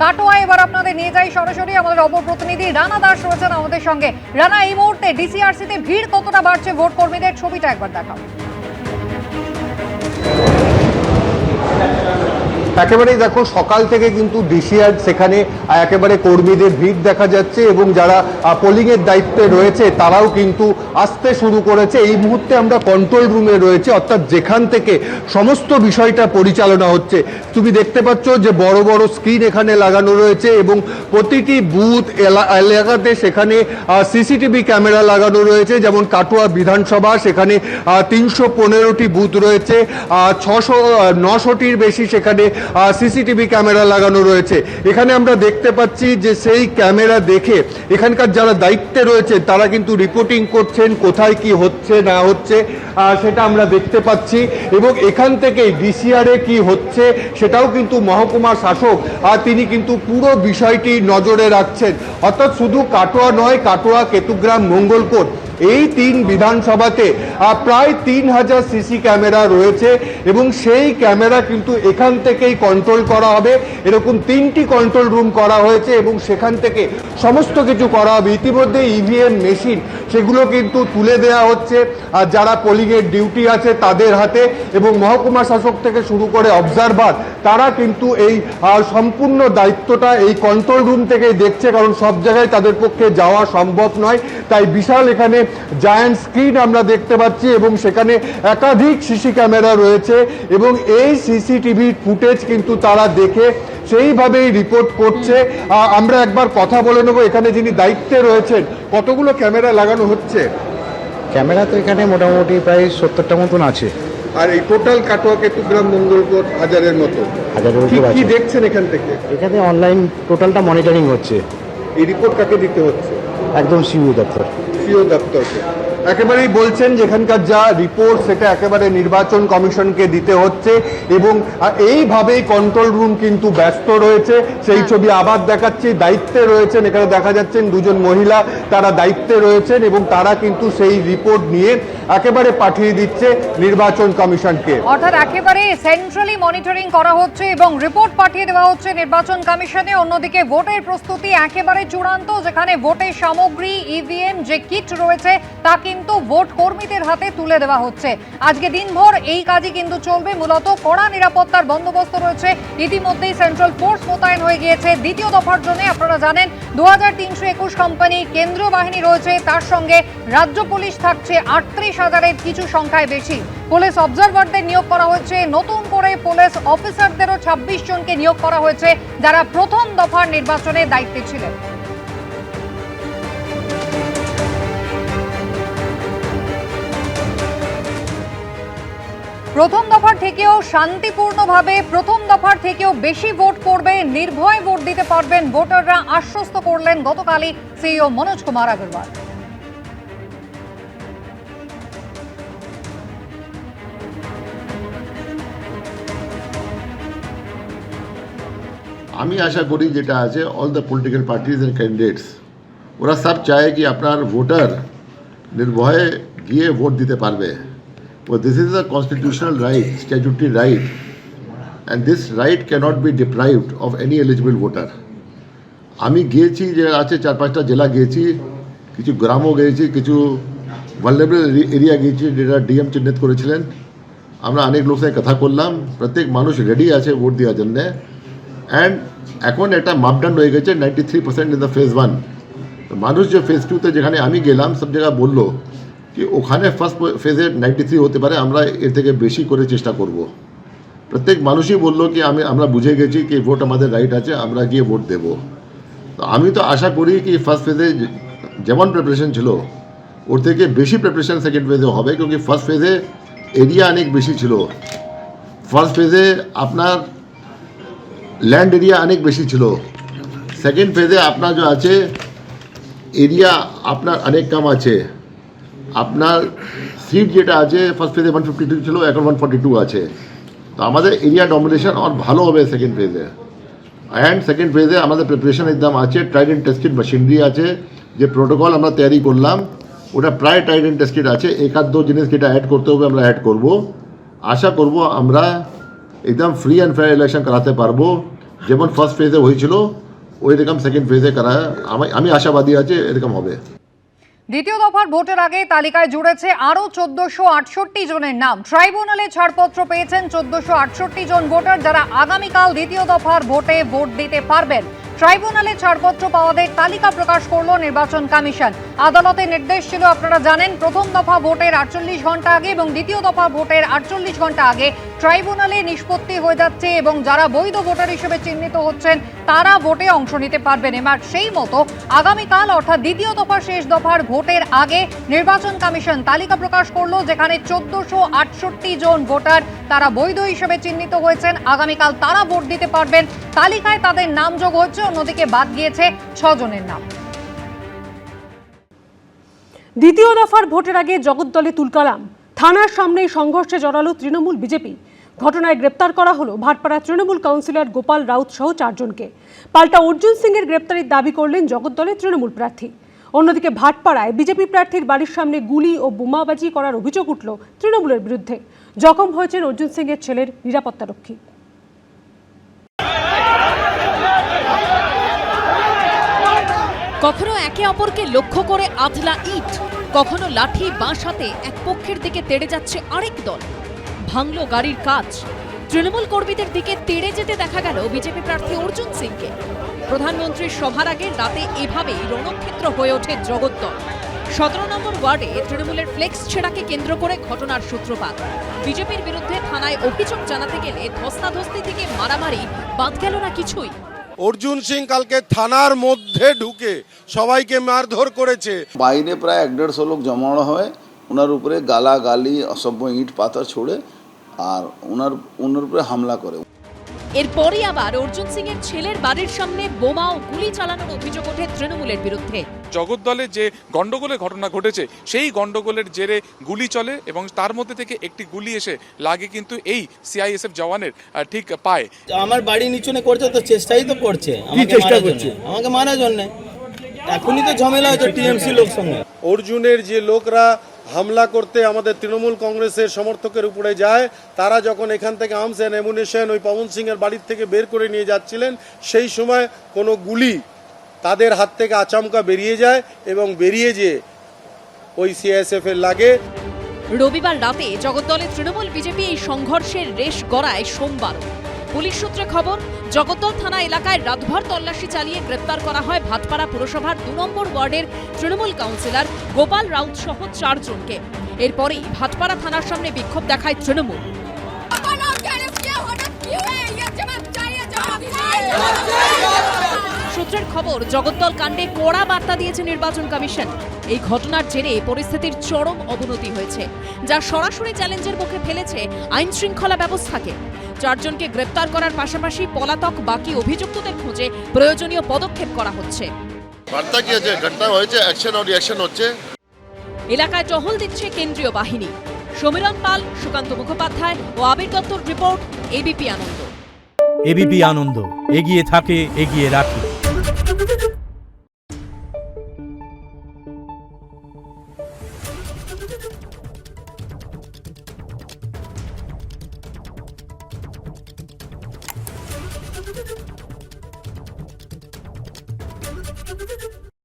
কাটোয়া এবার আপনাদের নিয়ে যাই সরাসরি। আমাদের অপর প্রতিনিধি রানা দাস রয়েছেন আমাদের সঙ্গে। রানা, এই মুহূর্তে ডিসিআরসিতে ভিড় কতটা বাড়ছে ভোট কর্মীদের, ছবিটা একবার দেখাও। একেবারেই দেখো, সকাল থেকে কিন্তু ডিসিআর সেখানে একেবারে কর্মীদের ভিড় দেখা যাচ্ছে এবং যারা পোলিং এর দায়িত্বে রয়েছে তারাও কিন্তু আসতে শুরু করেছে। এই মুহূর্তে আমরা কন্ট্রোল রুমে রয়েছে, অর্থাৎ যেখান থেকে সমস্ত বিষয়টা পরিচালনা হচ্ছে। তুমি দেখতে পাচ্ছ যে বড় বড় স্ক্রিন এখানে লাগানো রয়েছে এবং প্রতিটি বুথ এলাকাতে সেখানে সিসিটিভি ক্যামেরা লাগানো রয়েছে। যেমন কাটোয়া বিধানসভা, সেখানে 315টি বুথ রয়েছে, 900টির বেশি সেখানে সিসিটিভি ক্যামেরা লাগানো রয়েছে। এখানে আমরা দেখতে পাচ্ছি যে সেই ক্যামেরা দেখে এখানকার যারা দায়িত্বে রয়েছে তারা কিন্তু রিপোর্টিং করছেন, কোথায় কি হচ্ছে না হচ্ছে সেটা আমরা দেখতে পাচ্ছি। এবং এখান থেকে ডিসিআরে কি হচ্ছে সেটাও কিন্তু মহকুমা শাসক তিনি কিন্তু পুরো বিষয়টি নজরে রাখছেন। অর্থাৎ শুধু কাটোয়া নয়, কাটোয়া, কেতুগ্রাম, মঙ্গলকোট এই 3 বিধানসভাতে প্রায় 3000 সিসি ক্যামেরা রয়েছে এবং সেই ক্যামেরা কিন্তু এখান থেকেই কন্ট্রোল করা হবে। এরকম 3টি কন্ট্রোল রুম করা হয়েছে এবং সেখান থেকে সমস্ত কিছু করা হবে। ইতিমধ্যে ইভিএম মেশিন সেগুলো কিন্তু তুলে দেওয়া হচ্ছে আর যারা পোলিংয়ের ডিউটি আছে তাদের হাতে, এবং মহকুমা শাসক থেকে শুরু করে অবজারভার তারা কিন্তু এই সম্পূর্ণ দায়িত্বটা এই কন্ট্রোল রুম থেকেই দেখছে, কারণ সব জায়গায় তাদের পক্ষে যাওয়া সম্ভব নয়। তাই বিশাল এখানে জায়ান্ট স্ক্রিন আমরা দেখতে পাচ্ছি এবং সেখানে একাধিক সিসি ক্যামেরা রয়েছে এবং এই সিসিটিভি ফুটেজ কিন্তু তারা দেখে সেইভাবেই রিপোর্ট করছে। আমরা একবার কথা বলে নেব এখানে যিনি দায়িত্বে রয়েছেন। কতগুলো ক্যামেরা লাগানো হচ্ছে? ক্যামেরা তো এখানে মোটামুটি প্রায় 70টা মতন আছে। আর এই টোটাল কাটোয়া, কেতুগ্রাম, মঙ্গলকোট 1000-এর মতো। কি দেখছেন এখান থেকে? এখানে অনলাইন টোটালটা মনিটরিং হচ্ছে। এই রিপোর্ট কাকে দিতে হচ্ছে? একদম সিইও দপ্তর। সিইও দপ্তরকে একেবারেই বলছেন যেখানকার যা রিপোর্ট সেটা একেবারে নির্বাচন কমিশনকে দিতে হচ্ছে এবং এইভাবেই কন্ট্রোল রুম কিন্তু ব্যস্ত রয়েছে। সেই ছবি আবার দেখাচ্ছি। দায়িত্বে রয়েছেন, এখানে দেখা যাচ্ছেন 2জন মহিলা, তারা দায়িত্বে রয়েছেন এবং তারা কিন্তু সেই রিপোর্ট নিয়ে একেবারে পাঠিয়ে দিচ্ছে নির্বাচন কমিশনকে। অর্থাৎ একেবারে সেন্ট্রালি মনিটরিং করা হচ্ছে এবং রিপোর্ট পাঠিয়ে দেওয়া হচ্ছে নির্বাচন কমিশনে। অন্যদিকে ভোটের প্রস্তুতি একেবারে চূড়ান্ত, যেখানে ভোটের সামগ্রী, ইভিএম যে কিট রয়েছে তা কিন্তু ভোট কর্মীদের হাতে তুলে দেওয়া হচ্ছে। আজকে দিনভর এই কাজই কিন্তু চলবে। মূলত কড়া নিরাপত্তার বন্দোবস্ত রয়েছে। ইতিমধ্যেই সেন্ট্রাল ফোর্স মোতায়েন হয়ে গিয়েছে দ্বিতীয় দফার জন্য। আপনারা জানেন 2321 কোম্পানি কেন্দ্রীয় বাহিনী রয়েছে, তার সঙ্গে রাজ্য পুলিশ থাকছে 38,000-এর কিছু সংখ্যায় বেশি। পুলিশ অবজারভারদের নিয়োগ করা হয়েছে। নতুন করে পুলিশ অফিসারদেরও 26 জনকে নিয়োগ করা হয়েছে যারা প্রথম দফার নির্বাচনে দায়িত্বে ছিলেন। প্রথম দফার থেকেও শান্তিপূর্ণভাবে, প্রথম দফার থেকেও বেশি ভোট পড়বে, নির্ভয় ভোট দিতে পারবেন ভোটাররা, আশ্বস্ত করলেন গতকালই সিইও মনোজ কুমার আগরওয়াল। আমি আশা করি যেটা আছে all the political parties and candidates ওরা সব চায় কি আপনার ভোটার নির্ভয়ে গিয়ে ভোট দিতে পারবে। This is a constitutional right, statutory right, and this right cannot be deprived of any eligible voter. আমি গিয়েছি যে আছে 4-5টা জেলা গিয়েছি, কিছু গ্রামও গিয়েছি, কিছু ভালনারেবল এরিয়া গিয়েছি যেটা ডিএম চিহ্নিত করেছিলেন। আমরা অনেক লোক সাথে কথা করলাম, প্রত্যেক মানুষ রেডি আছে ভোট দেওয়ার জন্যে। অ্যান্ড এখন একটা মাপদণ্ড হয়ে গেছে 93% ইন দ্য ফেজ 1। তো মানুষ যে ফেজ 2-তে যেখানে আমি গেলাম সব জায়গায় বললো কি ওখানে ফার্স্ট ফেজে 93 হতে পারে, আমরা এর থেকে বেশি করে চেষ্টা করব। প্রত্যেক মানুষই বললো কি আমরা বুঝে গেছি কি ভোট আমাদের রাইট আছে, আমরা গিয়ে ভোট দেব। তো আমি তো আশা করি কি ফার্স্ট ফেজে যেমন প্রিপারেশন ছিল ওর থেকে বেশি প্রিপারেশন সেকেন্ড ফেজে হবে, क्योंकि ফার্স্ট ফেজে এরিয়া অনেক বেশি ছিল। ফার্স্ট ফেজে আপনার ল্যান্ড এরিয়া অনেক বেশি ছিল। সেকেন্ড ফেজে আপনার যে আছে এরিয়া আপনার অনেক কম আছে। আপনার সিট যেটা আছে ফার্স্ট ফেজে 152 ছিল, এখন 142 আছে। তো আমাদের এরিয়া ডমিনেশন আর ভালো হবে সেকেন্ড ফেজে। অ্যান্ড সেকেন্ড ফেজে আমাদের প্রিপারেশন একদম আছে, ট্রাইড অ্যান্ড টেস্টেড মেশিনারি আছে। যে প্রোটোকল আমরা তৈরি করলাম ওটা প্রায় ট্রাইড অ্যান্ড টেস্টেড আছে। 1-2 জিনিস যেটা অ্যাড করতে হবে আমরা অ্যাড করব। আশা করব আমরা একদম ফ্রি অ্যান্ড ফেয়ার ইলেকশন করাতে পারবো। যেমন ফার্স্ট ফেজে হয়েছিল ওই রকম সেকেন্ড ফেজে করা হয়। আমি আশাবাদী আছে এরকম হবে। দ্বিতীয় দফার ভোটের আগে তালিকায় জুড়েছে আরও 1468 জনের নাম। ট্রাইব্যুনালে ছাড়পত্র পেয়েছেন 1468 জন ভোটার, যারা আগামীকাল দ্বিতীয় দফার ভোটে ভোট দিতে পারবেন। ট্রাইব্যুনালে ছাড়পত্র পাওয়াদের তালিকা প্রকাশ করলো নির্বাচন কমিশন। আদালতের নির্দেশ ছিল, আপনারা জানেন, প্রথম দফা ভোটের 48 ঘন্টা আগে এবং দ্বিতীয় দফা ভোটের 48 ঘন্টা আগে ট্রাইব্যুনালে নিষ্পত্তি হয়ে যাচ্ছে এবং যারা বৈধ ভোটার হিসেবে চিহ্নিত হচ্ছেন তারা ভোটে অংশ নিতে পারবেন। এবার সেই মতো আগামীকাল অর্থাৎ দ্বিতীয় দফা শেষ দফার ভোটের আগে নির্বাচন কমিশন তালিকা প্রকাশ করলো, যেখানে 1468 জন ভোটার তারা বৈধ হিসেবে চিহ্নিত হয়েছেন। আগামীকাল তারা ভোট দিতে পারবেন। তালিকায় তাদের নাম যোগ হচ্ছে, অন্যদিকে বাদ গিয়েছে 6 জনের নাম। দ্বিতীয় দফার ভোটের আগে জগদ্দলে তুলকালাম, থানার সামনেই সংঘর্ষে জড়ালো তৃণমূল বিজেপি। ঘটনায় গ্রেপ্তার করা হলো ভাটপাড়া তৃণমূল কাউন্সিলর গোপাল রাউত সহ 4 জনকে। পাল্টা অর্জুন সিং এর গ্রেপ্তারের দাবি করলেন জগদ্দলের তৃণমূল প্রার্থী। অন্যদিকে ভাটপাড়ায় বিজেপি প্রার্থীর বাড়ির সামনে গুলি ও বোমাবাজি করার অভিযোগ উঠল তৃণমূলের বিরুদ্ধে। জখম হয়েছেন অর্জুন সিং এর ছেলের নিরাপত্তারক্ষী। কখনো একে অপরকে লক্ষ্য করে আধলা ইট, কখনো লাঠি বাঁশ হাতে এক পক্ষের দিকে তেড়ে যাচ্ছে আরেক দল। ভাঙল গাড়ির কাঁচ। তৃণমূল কর্মীদের দিকে তেড়ে যেতে দেখা গেল বিজেপি প্রার্থী অর্জুন সিংকে। প্রধানমন্ত্রীর সভার আগে রাতে এভাবেই রণক্ষেত্র হয়ে ওঠে জগদ্দল। 17 নম্বর ওয়ার্ডে তৃণমূলের ফ্লেক্স ছেঁড়াকে কেন্দ্র করে ঘটনার সূত্রপাত। বিজেপির বিরুদ্ধে থানায় অভিযোগ জানাতে গেলে ধস্তাধস্তি থেকে মারামারি বাদ গেল না কিছুই। অর্জুন সিং কালকে থানার মধ্যে ঢুকে সবাইকে মারধর করেছে। বাইরে প্রায় 150 লোক জমানো হয়, ওনার উপরে গালাগালি অসভ্য ইট পাথর ছুড়ে আর ওনার উপরে হামলা করে। এরপরই আবার অর্জুন সিং এর ছেলের বাড়ির সামনে বোমা ও গুলি চালানোর অভিযোগ ওঠে তৃণমূলের বিরুদ্ধে। জগদ্দলে যে গন্ডগোলের ঘটনা ঘটেছে সেই গন্ডগোলের জেরে গুলি চলে এবং তার মধ্যে থেকে একটি গুলি এসে লাগে কিন্তু এই সিআইএসএফ জওয়ানের ঠিক পায়ে। আমার বাড়ি নিচনে করছে তো চেষ্টাই তো করছে আমাকে মারার জন্য। এখনই তো ঝামেলা হচ্ছে টিএমসি লোক সঙ্গে। অর্জুনের যে লোকরা হামলা করতে আমাদের তৃণমূল কংগ্রেসের সমর্থকের উপরে যায়, তারা যখন এখান থেকে আর্মস অ্যান্ড অ্যামুনিশন ওই পবন সিং এর বাড়ির থেকে বের করে নিয়ে যাচ্ছিলেন, সেই সময় কোনো গুলি তাদের হাত থেকে আচমকা বেরিয়ে যায় এবং বেরিয়ে যেয়ে ওই সিআইএসএফ এর লাগে। রবিবার রাতে জগদ্দলের তৃণমূল বিজেপি এই সংঘর্ষের রেশ গড়ায় সোমবার। পুলিশ সূত্রে খবর, জগদ্দল থানা এলাকায় রাতভর তল্লাশি চালিয়ে গ্রেপ্তার করা হয় ভাটপাড়া পুরসভার 2 নম্বর ওয়ার্ডের তৃণমূল কাউন্সিলর গোপাল রাউত সহ 4 জনকে। এরপরেই ভাটপাড়া থানার সামনে বিক্ষোভ দেখায় তৃণমূল। সূত্রের খবর, জগদ্দল কাণ্ডে কড়া বার্তা দিয়েছে নির্বাচন কমিশন। এই ঘটনার জেরে পরিস্থিতির চরম অবনতি হয়েছে, যা সরাসরি চ্যালেঞ্জের মুখে ফেলেছে আইন শৃঙ্খলা ব্যবস্থাকে। 4 জনকে গ্রেপ্তার করার পাশাপাশি পলাতক বাকি অভিযুক্তদের খোঁজে প্রয়োজনীয় পদক্ষেপ করা হচ্ছে। বার্তা কি আছে, ঘটনা হয়েছে, অ্যাকশন আর রিঅ্যাকশন হচ্ছে। এলাকায় টহল দিচ্ছে কেন্দ্রীয় বাহিনী। সমীরণ পাল, সুকান্ত মুখোপাধ্যায় ও আবির দত্তর রিপোর্ট, এবিপি আনন্দ। এবিপি আনন্দ, এগিয়ে থাকে, এগিয়ে রাখে। Thank you.